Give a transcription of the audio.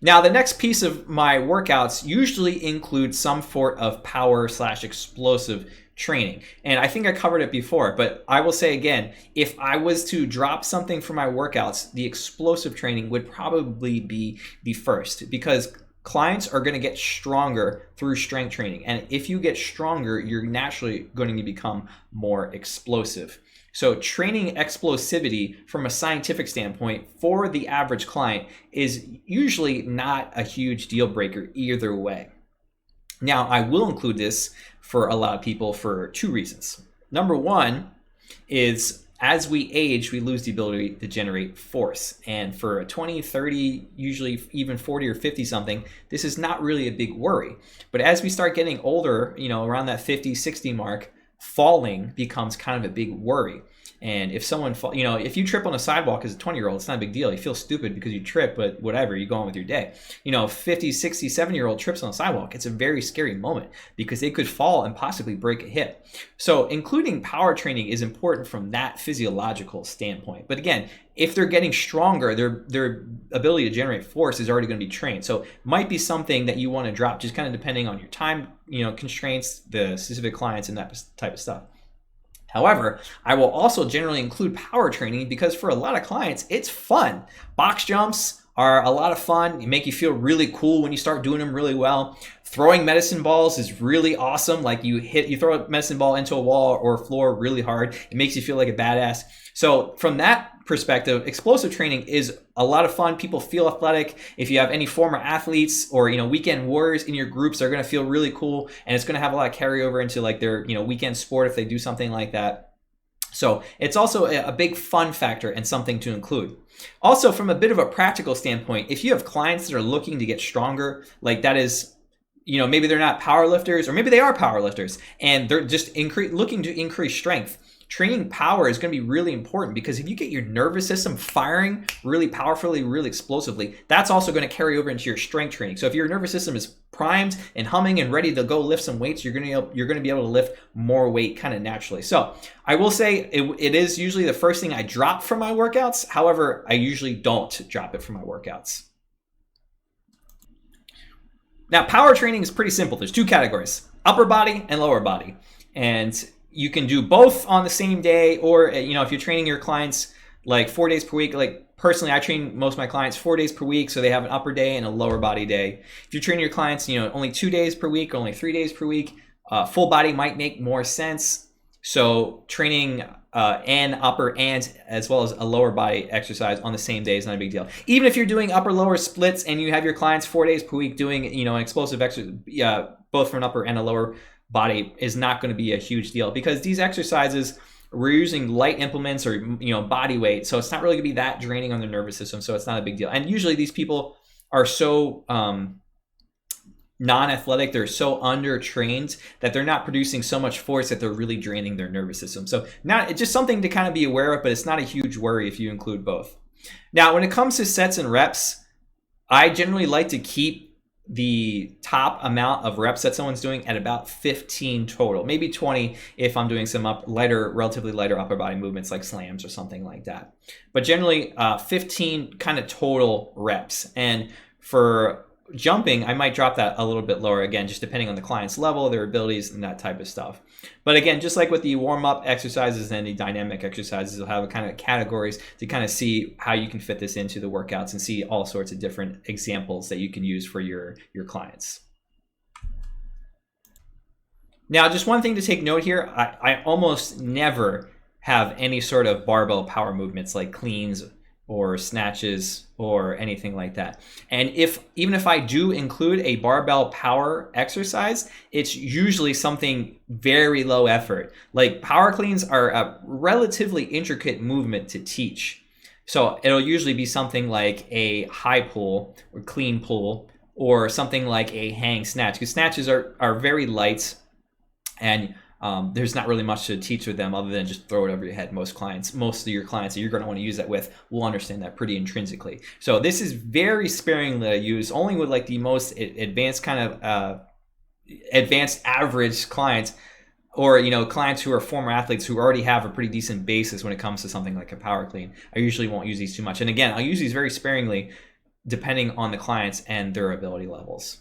Now, the next piece of my workouts usually includes some sort of power slash explosive training. And I think I covered it before, but I will say again, if I was to drop something for my workouts, the explosive training would probably be the first, because clients are going to get stronger through strength training. And if you get stronger, you're naturally going to become more explosive. So training explosivity from a scientific standpoint for the average client is usually not a huge deal breaker either way. Now, I will include this for a lot of people for two reasons. Number one is, as we age, we lose the ability to generate force. And for a 20, 30, usually even 40 or 50 something, this is not really a big worry. But as we start getting older, around that 50, 60 mark, falling becomes kind of a big worry. And if someone if you trip on a sidewalk as a 20-year-old, it's not a big deal. You feel stupid because you trip, but whatever, you go on with your day. 50, 60, 70-year-old trips on a sidewalk, it's a very scary moment because they could fall and possibly break a hip. So including power training is important from that physiological standpoint. But again, if they're getting stronger, their ability to generate force is already going to be trained. So it might be something that you want to drop, just kind of depending on your time, constraints, the specific clients, and that type of stuff. However, I will also generally include power training because for a lot of clients, it's fun. Box jumps are a lot of fun. They make you feel really cool when you start doing them really well. Throwing medicine balls is really awesome. Like you throw a medicine ball into a wall or a floor really hard. It makes you feel like a badass. So from that perspective, explosive training is a lot of fun. People feel athletic. If you have any former athletes or weekend warriors in your groups, they're going to feel really cool, and it's going to have a lot of carryover into like their weekend sport if they do something like that. So it's also a big fun factor and something to include. Also, from a bit of a practical standpoint, if you have clients that are looking to get stronger, like that is, maybe they're not power lifters, or maybe they are power lifters and they're just looking to increase strength. Training power is going to be really important because if you get your nervous system firing really powerfully, really explosively, that's also going to carry over into your strength training. So if your nervous system is primed and humming and ready to go lift some weights, you're going to be able to lift more weight kind of naturally. So I will say it is usually the first thing I drop from my workouts. However, I usually don't drop it from my workouts. Now, power training is pretty simple. There's two categories: upper body and lower body. And you can do both on the same day, or if you're training your clients like 4 days per week, like personally I train most of my clients 4 days per week, so they have an upper day and a lower body day. If you're training your clients only 2 days per week or only 3 days per week, full body might make more sense. So training an upper and as well as a lower body exercise on the same day is not a big deal. Even if you're doing upper lower splits and you have your clients 4 days per week doing an explosive exercise, both for an upper and a lower body, is not going to be a huge deal because these exercises, we're using light implements or body weight, so it's not really going to be that draining on the nervous system, so it's not a big deal. And usually these people are so non-athletic, they're so undertrained that they're not producing so much force that they're really draining their nervous system. So it's just something to kind of be aware of, but it's not a huge worry if you include both. Now, when it comes to sets and reps, I generally like to keep the top amount of reps that someone's doing at about 15 total, maybe 20 if I'm doing some relatively lighter upper body movements like slams or something like that. But generally 15 kind of total reps. And for jumping, I might drop that a little bit lower, again, just depending on the client's level, their abilities, and that type of stuff. But again, just like with the warm-up exercises and the dynamic exercises, you'll have kind of categories to kind of see how you can fit this into the workouts and see all sorts of different examples that you can use for your clients. Now, just one thing to take note here, I almost never have any sort of barbell power movements like cleans or snatches or anything like that. And even if I do include a barbell power exercise, it's usually something very low effort. Like power cleans are a relatively intricate movement to teach. So it'll usually be something like a high pull or clean pull or something like a hang snatch, because snatches are very light and there's not really much to teach with them other than just throw it over your head. Most of your clients that you're going to want to use that with will understand that pretty intrinsically. So this is very sparingly used, only with like the most advanced kind of advanced average clients, or clients who are former athletes who already have a pretty decent basis when it comes to something like a power clean. I usually won't use these too much. And again, I'll use these very sparingly depending on the clients and their ability levels.